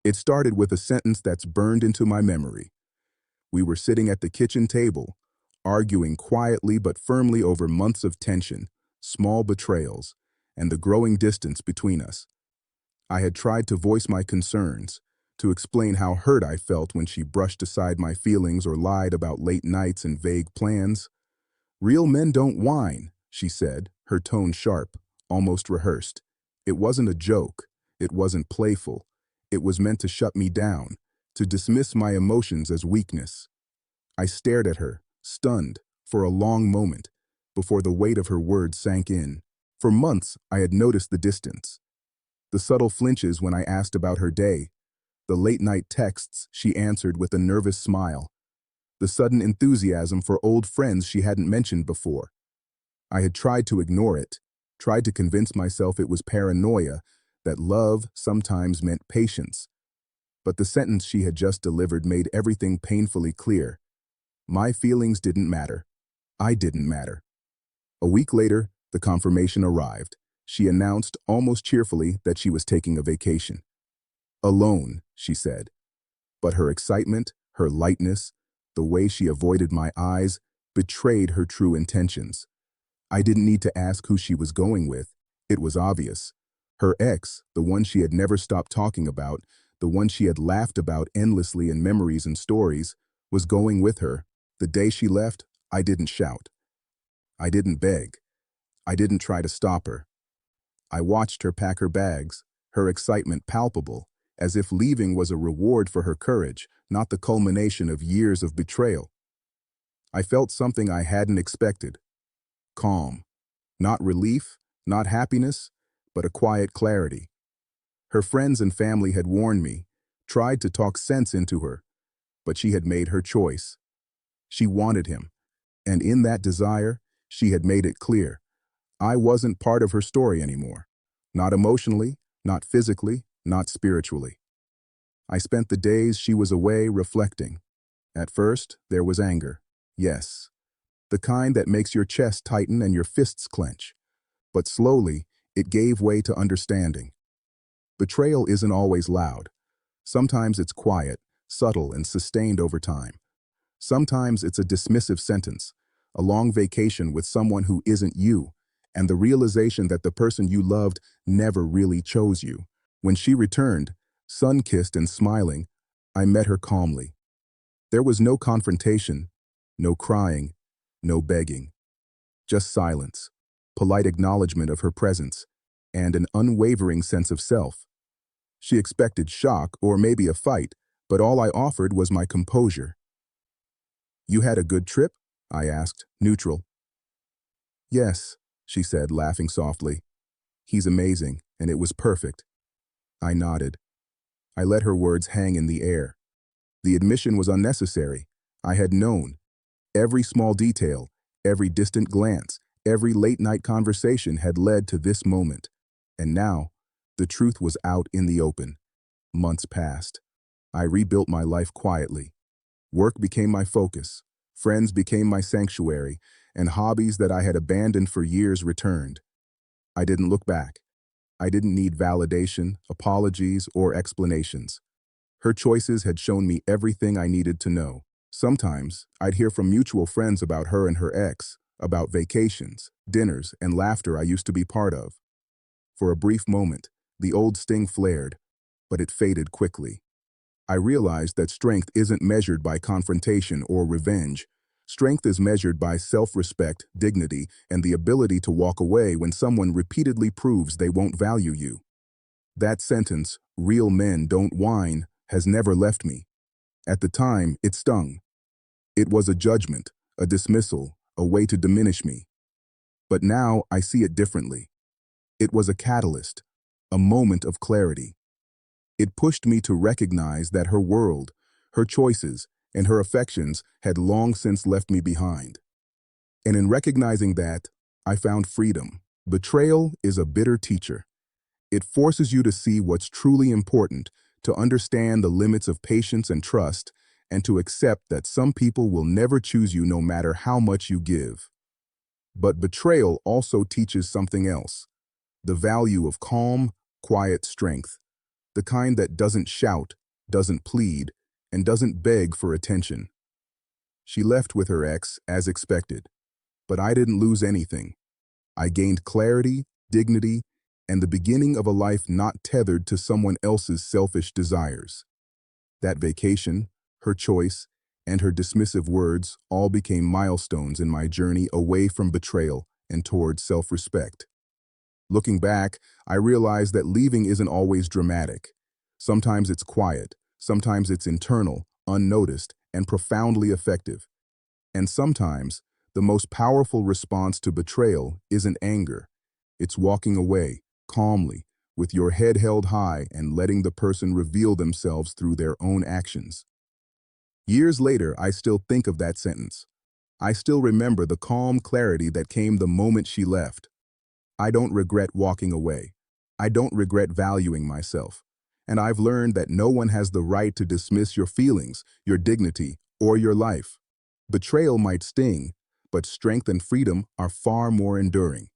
It started with a sentence that's burned into my memory. We were sitting at the kitchen table, arguing quietly but firmly over months of tension, small betrayals, and the growing distance between us. I had tried to voice my concerns, to explain how hurt I felt when she brushed aside my feelings or lied about late nights and vague plans. "Real men don't whine," she said, her tone sharp, almost rehearsed. It wasn't a joke. It wasn't playful. It was meant to shut me down, to dismiss my emotions as weakness. I stared at her, stunned, for a long moment, before the weight of her words sank in. For months, I had noticed the distance. The subtle flinches when I asked about her day, the late-night texts she answered with a nervous smile, the sudden enthusiasm for old friends she hadn't mentioned before. I had tried to ignore it, tried to convince myself it was paranoia, that love sometimes meant patience. But the sentence she had just delivered made everything painfully clear. My feelings didn't matter. I didn't matter. A week later, the confirmation arrived. She announced, almost cheerfully, that she was taking a vacation. "Alone," she said. But her excitement, her lightness, the way she avoided my eyes, betrayed her true intentions. I didn't need to ask who she was going with. It was obvious. Her ex, the one she had never stopped talking about, the one she had laughed about endlessly in memories and stories, was going with her. The day she left, I didn't shout. I didn't beg. I didn't try to stop her. I watched her pack her bags, her excitement palpable, as if leaving was a reward for her courage, not the culmination of years of betrayal. I felt something I hadn't expected. Calm. Not relief, not happiness, but a quiet clarity. Her friends and family had warned me, tried to talk sense into her, but she had made her choice. She wanted him, and in that desire, she had made it clear. I wasn't part of her story anymore. Not emotionally, not physically, not spiritually. I spent the days she was away reflecting. At first, there was anger. Yes, the kind that makes your chest tighten and your fists clench. But slowly, it gave way to understanding. Betrayal isn't always loud. Sometimes it's quiet, subtle, and sustained over time. Sometimes it's a dismissive sentence, a long vacation with someone who isn't you, and the realization that the person you loved never really chose you. When she returned, sun-kissed and smiling, I met her calmly. There was no confrontation, no crying, no begging. Just silence, polite acknowledgement of her presence, and an unwavering sense of self. She expected shock or maybe a fight, but all I offered was my composure. "You had a good trip?" I asked, neutral. "Yes," she said, laughing softly. "He's amazing, and it was perfect." I nodded. I let her words hang in the air. The admission was unnecessary. I had known. Every small detail, every distant glance, every late-night conversation had led to this moment. And now, the truth was out in the open. Months passed. I rebuilt my life quietly. Work became my focus. Friends became my sanctuary, and hobbies that I had abandoned for years returned. I didn't look back. I didn't need validation, apologies, or explanations. Her choices had shown me everything I needed to know. Sometimes, I'd hear from mutual friends about her and her ex, about vacations, dinners, and laughter I used to be part of. For a brief moment, the old sting flared, but it faded quickly. I realized that strength isn't measured by confrontation or revenge. Strength is measured by self-respect, dignity, and the ability to walk away when someone repeatedly proves they won't value you. That sentence, "Real men don't whine," has never left me. At the time, it stung. It was a judgment, a dismissal, a way to diminish me. But now I see it differently. It was a catalyst, a moment of clarity. It pushed me to recognize that her world, her choices, and her affections had long since left me behind. And in recognizing that, I found freedom. Betrayal is a bitter teacher. It forces you to see what's truly important, to understand the limits of patience and trust, and to accept that some people will never choose you no matter how much you give. But betrayal also teaches something else: the value of calm, quiet strength. the kind that doesn't shout, doesn't plead, and doesn't beg for attention. She left with her ex, as expected, but I didn't lose anything. I gained clarity, dignity, and the beginning of a life not tethered to someone else's selfish desires. That vacation, her choice, and her dismissive words all became milestones in my journey away from betrayal and toward self-respect. Looking back, I realized that leaving isn't always dramatic. Sometimes it's quiet, sometimes it's internal, unnoticed, and profoundly effective. And sometimes, the most powerful response to betrayal isn't anger. It's walking away, calmly, with your head held high and letting the person reveal themselves through their own actions. Years later, I still think of that sentence. I still remember the calm clarity that came the moment she left. I don't regret walking away. I don't regret valuing myself. And I've learned that no one has the right to dismiss your feelings, your dignity, or your life. Betrayal might sting, but strength and freedom are far more enduring.